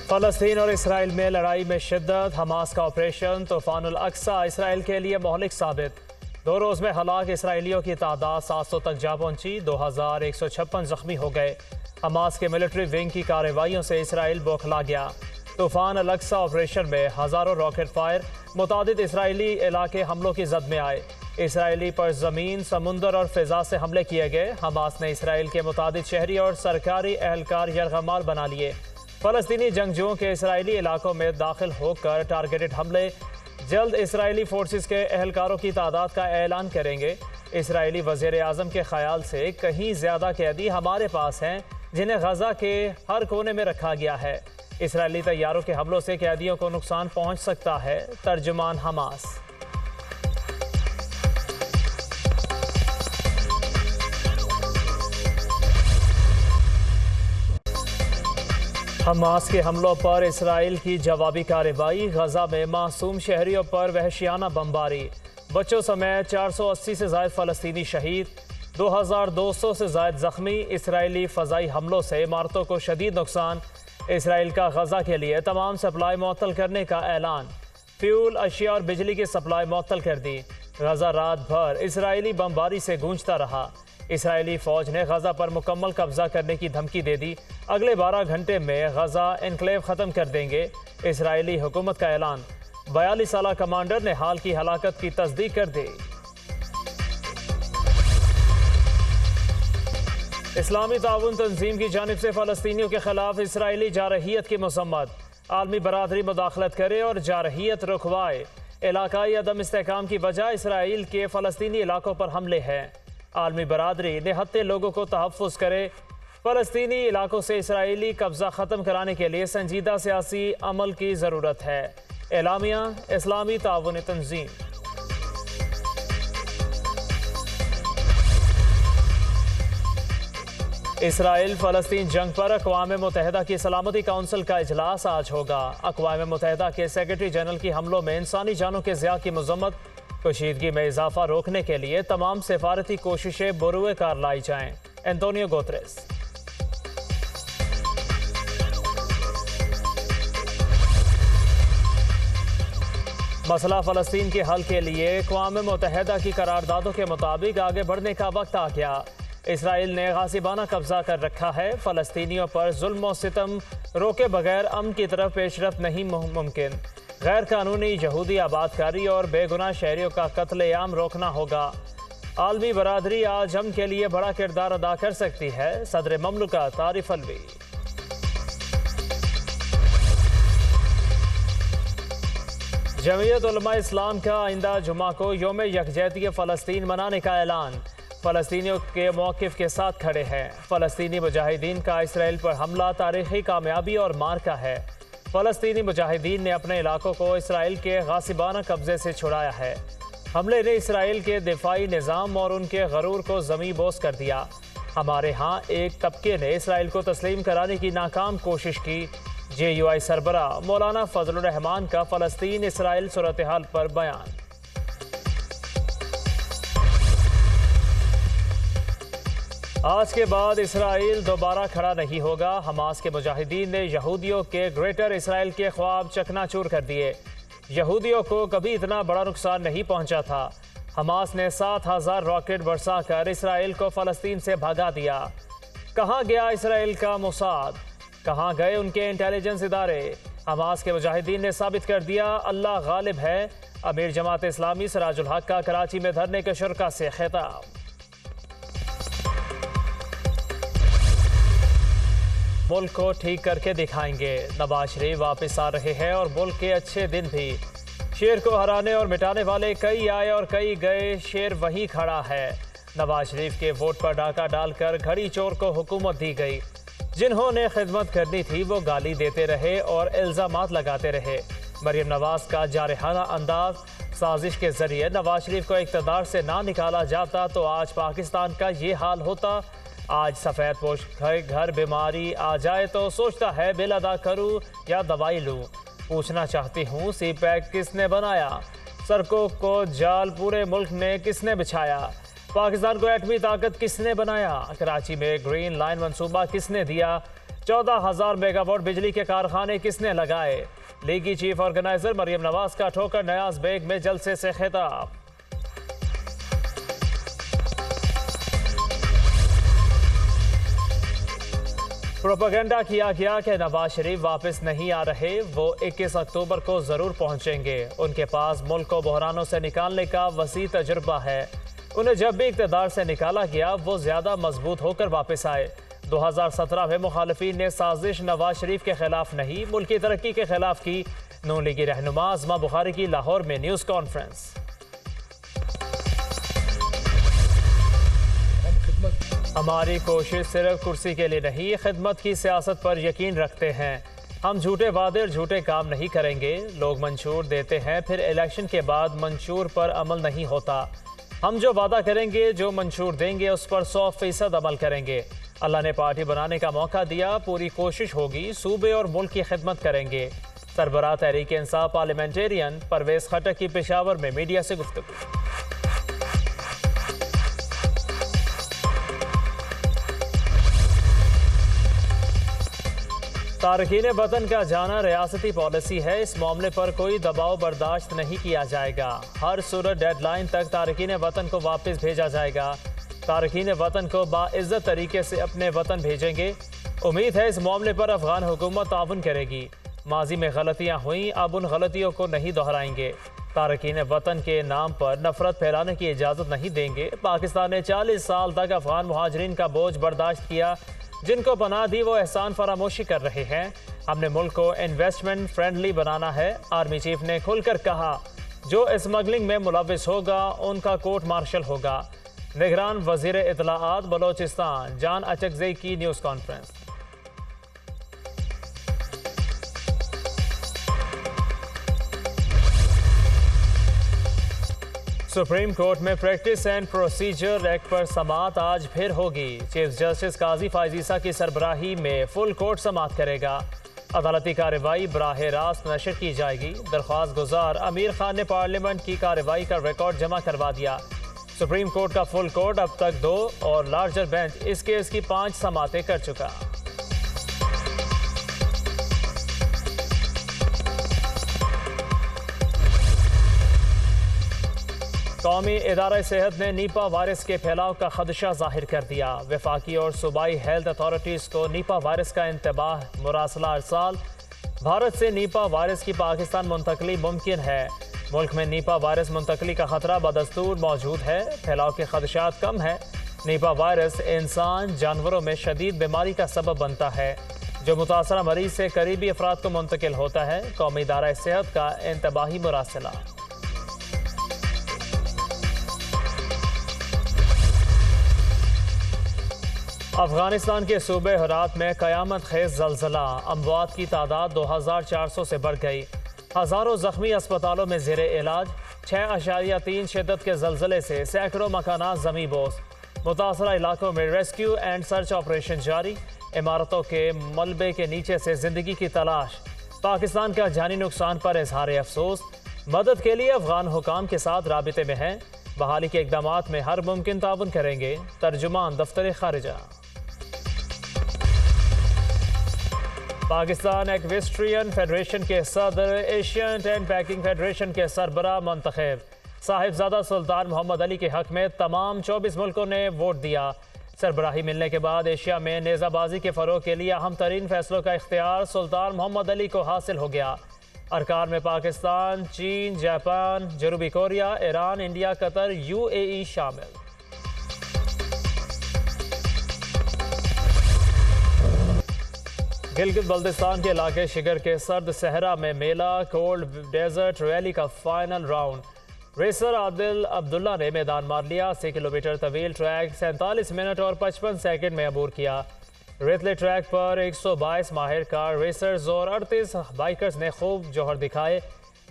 فلسطین اور اسرائیل میں لڑائی میں شدت، حماس کا آپریشن طوفان الاقصی اسرائیل کے لیے مہلک ثابت۔ 2 روز میں ہلاک اسرائیلیوں کی تعداد 700 تک جا پہنچی، 2156 زخمی ہو گئے۔ حماس کے ملٹری ونگ کی کارروائیوں سے اسرائیل بوکھلا گیا۔ طوفان الاقصی آپریشن میں ہزاروں راکٹ فائر، متعدد اسرائیلی علاقے حملوں کی زد میں آئے۔ اسرائیلی پر زمین، سمندر اور فضا سے حملے کیے گئے۔ حماس نے اسرائیل کے متعدد شہری اور سرکاری اہلکار یرغمال بنا لیے۔ فلسطینی جنگجوؤں کے اسرائیلی علاقوں میں داخل ہو کر ٹارگیٹڈ حملے جلد اسرائیلی فورسز کے اہلکاروں کی تعداد کا اعلان کریں گے۔ اسرائیلی وزیر اعظم کے خیال سے کہیں زیادہ قیدی ہمارے پاس ہیں جنہیں غزہ کے ہر کونے میں رکھا گیا ہے۔ اسرائیلی طیاروں کے حملوں سے قیدیوں کو نقصان پہنچ سکتا ہے۔ ترجمان حماس۔ حماس کے حملوں پر اسرائیل کی جوابی کارروائی، غزہ میں معصوم شہریوں پر وحشیانہ بمباری، بچوں سمیت 480 سے زائد فلسطینی شہید، 2200 سے زائد زخمی۔ اسرائیلی فضائی حملوں سے عمارتوں کو شدید نقصان۔ اسرائیل کا غزہ کے لیے تمام سپلائی معطل کرنے کا اعلان، فیول، اشیاء اور بجلی کی سپلائی معطل کر دی۔ غزہ رات بھر اسرائیلی بمباری سے گونجتا رہا۔ اسرائیلی فوج نے غزہ پر مکمل قبضہ کرنے کی دھمکی دے دی۔ اگلے 12 گھنٹے میں غزہ انکلیو ختم کر دیں گے۔ اسرائیلی حکومت کا اعلان، 42 سالہ کمانڈر نے حال کی ہلاکت کی تصدیق کر دی۔ اسلامی تعاون تنظیم کی جانب سے فلسطینیوں کے خلاف اسرائیلی جارحیت کی مذمت، عالمی برادری مداخلت کرے اور جارحیت رکوائے۔ علاقائی عدم استحکام کی وجہ اسرائیل کے فلسطینی علاقوں پر حملے ہیں۔ عالمی برادری نہتے لوگوں کو تحفظ کرے۔ فلسطینی علاقوں سے اسرائیلی قبضہ ختم کرانے کے لیے سنجیدہ سیاسی عمل کی ضرورت ہے۔ اعلامیہ، اسلامی تعاون تنظیم۔ اسرائیل فلسطین جنگ پر اقوام متحدہ کی سلامتی کونسل کا اجلاس آج ہوگا۔ اقوام متحدہ کے سیکرٹری جنرل کی حملوں میں انسانی جانوں کے ضیاع کی مذمت، کشیدگی میں اضافہ روکنے کے لیے تمام سفارتی کوششیں بروئے کار لائی جائیں۔ Antonio Guterres. مسئلہ فلسطین کے حل کے لیے اقوام متحدہ کی قراردادوں کے مطابق آگے بڑھنے کا وقت آ گیا۔ اسرائیل نے غاصبانہ قبضہ کر رکھا ہے۔ فلسطینیوں پر ظلم و ستم روکے بغیر امن کی طرف پیش رفت نہیں ممکن۔ غیر قانونی یہودی آباد کاری اور بے گناہ شہریوں کا قتل عام روکنا ہوگا۔ عالمی برادری آج امن کے لیے بڑا کردار ادا کر سکتی ہے۔ صدر مملکت عارف علوی۔ جمعیت علماء اسلام کا آئندہ جمعہ کو یوم یکجہتی فلسطین منانے کا اعلان، فلسطینیوں کے موقف کے ساتھ کھڑے ہیں۔ فلسطینی مجاہدین کا اسرائیل پر حملہ تاریخی کامیابی اور مارکا ہے۔ فلسطینی مجاہدین نے اپنے علاقوں کو اسرائیل کے غاصبانہ قبضے سے چھڑایا ہے۔ حملے نے اسرائیل کے دفاعی نظام اور ان کے غرور کو زمیں بوس کر دیا۔ ہمارے ہاں ایک طبقے نے اسرائیل کو تسلیم کرانے کی ناکام کوشش کی۔ JUI سربراہ مولانا فضل الرحمان کا فلسطین اسرائیل صورتحال پر بیان۔ آج کے بعد اسرائیل دوبارہ کھڑا نہیں ہوگا۔ حماس کے مجاہدین نے یہودیوں کے گریٹر اسرائیل کے خواب چکنا چور کر دیے۔ یہودیوں کو کبھی اتنا بڑا نقصان نہیں پہنچا تھا۔ حماس نے 7000 راکٹ برسا کر اسرائیل کو فلسطین سے بھگا دیا۔ کہاں گیا اسرائیل کا موساد؟ کہاں گئے ان کے انٹیلیجنس ادارے؟ حماس کے مجاہدین نے ثابت کر دیا اللہ غالب ہے۔ امیر جماعت اسلامی سراج الحق کا کراچی میں دھرنے کے شرکاء سے خطاب۔ ملک کو ٹھیک کر کے دکھائیں گے، نواز شریف واپس آ رہے ہیں اور ملک کے اچھے دن بھی۔ شیر کو ہرانے اور مٹانے والے کئی آئے اور کئی گئے، شیر وہی کھڑا ہے۔ نواز شریف کے ووٹ پر ڈاکہ ڈال کر گھڑی چور کو حکومت دی گئی۔ جنہوں نے خدمت کرنی تھی وہ گالی دیتے رہے اور الزامات لگاتے رہے۔ مریم نواز کا جارحانہ انداز، سازش کے ذریعے نواز شریف کو اقتدار سے نہ نکالا جاتا تو آج پاکستان کا یہ حال ہوتا۔ آج سفید پوش گھر بیماری آ جائے تو سوچتا ہے بل ادا کروں یا دوائی لوں۔ پوچھنا چاہتی ہوں سی پیک کس نے بنایا؟ سڑکوں کو جال پورے ملک میں کس نے بچھایا؟ پاکستان کو ایٹمی طاقت کس نے بنایا؟ کراچی میں گرین لائن منصوبہ کس نے دیا؟ 14,000 میگا واٹ بجلی کے کارخانے کس نے لگائے؟ لیگی چیف آرگنائزر مریم نواز کا ٹھوکر نیاز بیگ میں جلسے سے خطاب۔ پروپیگنڈا کیا گیا کہ نواز شریف واپس نہیں آ رہے، وہ 21 اکتوبر کو ضرور پہنچیں گے۔ ان کے پاس ملک کو بحرانوں سے نکالنے کا وسیع تجربہ ہے۔ انہیں جب بھی اقتدار سے نکالا گیا وہ زیادہ مضبوط ہو کر واپس آئے۔ 2017 میں مخالفین نے سازش نواز شریف کے خلاف نہیں، ملکی ترقی کے خلاف کی۔ نون لیگی رہنما عظمہ بخاری کی لاہور میں نیوز کانفرنس۔ ہماری کوشش صرف کرسی کے لیے نہیں، خدمت کی سیاست پر یقین رکھتے ہیں۔ ہم جھوٹے وعدے اور جھوٹے کام نہیں کریں گے۔ لوگ منشور دیتے ہیں، پھر الیکشن کے بعد منشور پر عمل نہیں ہوتا۔ ہم جو وعدہ کریں گے، جو منشور دیں گے، اس پر 100% عمل کریں گے۔ اللہ نے پارٹی بنانے کا موقع دیا، پوری کوشش ہوگی، صوبے اور ملک کی خدمت کریں گے۔ سربراہ تحریک انصاف پارلیمنٹرین پرویز خٹک کی پشاور میں میڈیا سے گفتگو۔ تارکین وطن کا جانا ریاستی پالیسی ہے، اس معاملے پر کوئی دباؤ برداشت نہیں کیا جائے گا۔ ہر صورت ڈیڈ لائن تک تارکین وطن کو واپس بھیجا جائے گا۔ تارکین وطن کو باعزت طریقے سے اپنے وطن بھیجیں گے۔ امید ہے اس معاملے پر افغان حکومت تعاون کرے گی۔ ماضی میں غلطیاں ہوئیں، اب ان غلطیوں کو نہیں دہرائیں گے۔ تارکین وطن کے نام پر نفرت پھیلانے کی اجازت نہیں دیں گے۔ پاکستان نے 40 سال تک افغان مہاجرین کا بوجھ برداشت کیا، جن کو پناہ دی وہ احسان فراموشی کر رہے ہیں۔ ہم نے ملک کو انویسٹمنٹ فرینڈلی بنانا ہے۔ آرمی چیف نے کھل کر کہا، جو اسمگلنگ میں ملوث ہوگا ان کا کورٹ مارشل ہوگا۔ نگران وزیر اطلاعات بلوچستان جان اچکزئی کی نیوز کانفرنس۔ سپریم کورٹ میں پریکٹس اینڈ پروسیجر ایکٹ پر سماعت آج پھر ہوگی۔ چیف جسٹس قاضی فائز عیسیٰ کی سربراہی میں فل کورٹ سماعت کرے گا۔ عدالتی کارروائی براہ راست نشر کی جائے گی۔ درخواست گزار امیر خان نے پارلیمنٹ کی کارروائی کا ریکارڈ جمع کروا دیا۔ سپریم کورٹ کا فل کورٹ اب تک 2 اور لارجر بینچ اس کیس کی 5 سماعتیں کر چکا۔ قومی ادارہ صحت نے نیپا وائرس کے پھیلاؤ کا خدشہ ظاہر کر دیا۔ وفاقی اور صوبائی ہیلتھ اتھارٹیز کو نیپا وائرس کا انتباہ مراسلہ ارسال۔ بھارت سے نیپا وائرس کی پاکستان منتقلی ممکن ہے۔ ملک میں نیپا وائرس منتقلی کا خطرہ بدستور موجود ہے۔ پھیلاؤ کے خدشات کم ہیں۔ نیپا وائرس انسان جانوروں میں شدید بیماری کا سبب بنتا ہے، جو متاثرہ مریض سے قریبی افراد کو منتقل ہوتا ہے۔ قومی ادارہ صحت کا انتباہی مراسلہ۔ افغانستان کے صوبے ہرات میں قیامت خیز زلزلہ، اموات کی تعداد 2400 سے بڑھ گئی۔ ہزاروں زخمی اسپتالوں میں زیر علاج۔ 6.3 شدت کے زلزلے سے سینکڑوں مکانات زمیں بوس۔ متاثرہ علاقوں میں ریسکیو اینڈ سرچ آپریشن جاری۔ عمارتوں کے ملبے کے نیچے سے زندگی کی تلاش۔ پاکستان کا جانی نقصان پر اظہار افسوس۔ مدد کے لیے افغان حکام کے ساتھ رابطے میں ہیں۔ بحالی کے اقدامات میں ہر ممکن تعاون کریں گے۔ ترجمان دفتر خارجہ۔ پاکستان ایکویسٹرین فیڈریشن کے صدر، ایشین ٹینٹ پیکنگ فیڈریشن کے سربراہ منتخب۔ صاحبزادہ سلطان محمد علی کے حق میں تمام 24 ملکوں نے ووٹ دیا۔ سربراہی ملنے کے بعد ایشیا میں نیزہ بازی کے فروغ کے لیے اہم ترین فیصلوں کا اختیار سلطان محمد علی کو حاصل ہو گیا۔ ارکان میں پاکستان، چین، جاپان، جنوبی کوریا، ایران، انڈیا، قطر، UAE شامل۔ گلگت بلتستان کے علاقے شگر کے سرد صحرا میں میلہ کولڈ ڈیزرٹ ریلی کا فائنل راؤنڈ۔ ریسر عادل عبداللہ نے میدان مار لیا۔ 80 کلومیٹر طویل ٹریک 47 منٹ اور 55 سیکنڈ میں عبور کیا۔ ریتلے ٹریک پر 122 ماہر کار ریسرز اور 38 بائیکرز نے خوب جوہر دکھائے۔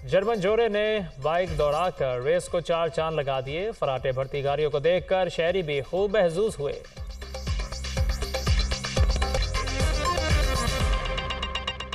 جرمن جوڑے نے بائیک دوڑا کر ریس کو 4 چاند لگا دیے۔ فراٹے بھرتی گاڑیوں کو دیکھ کر شہری بھی خوب محظوظ ہوئے۔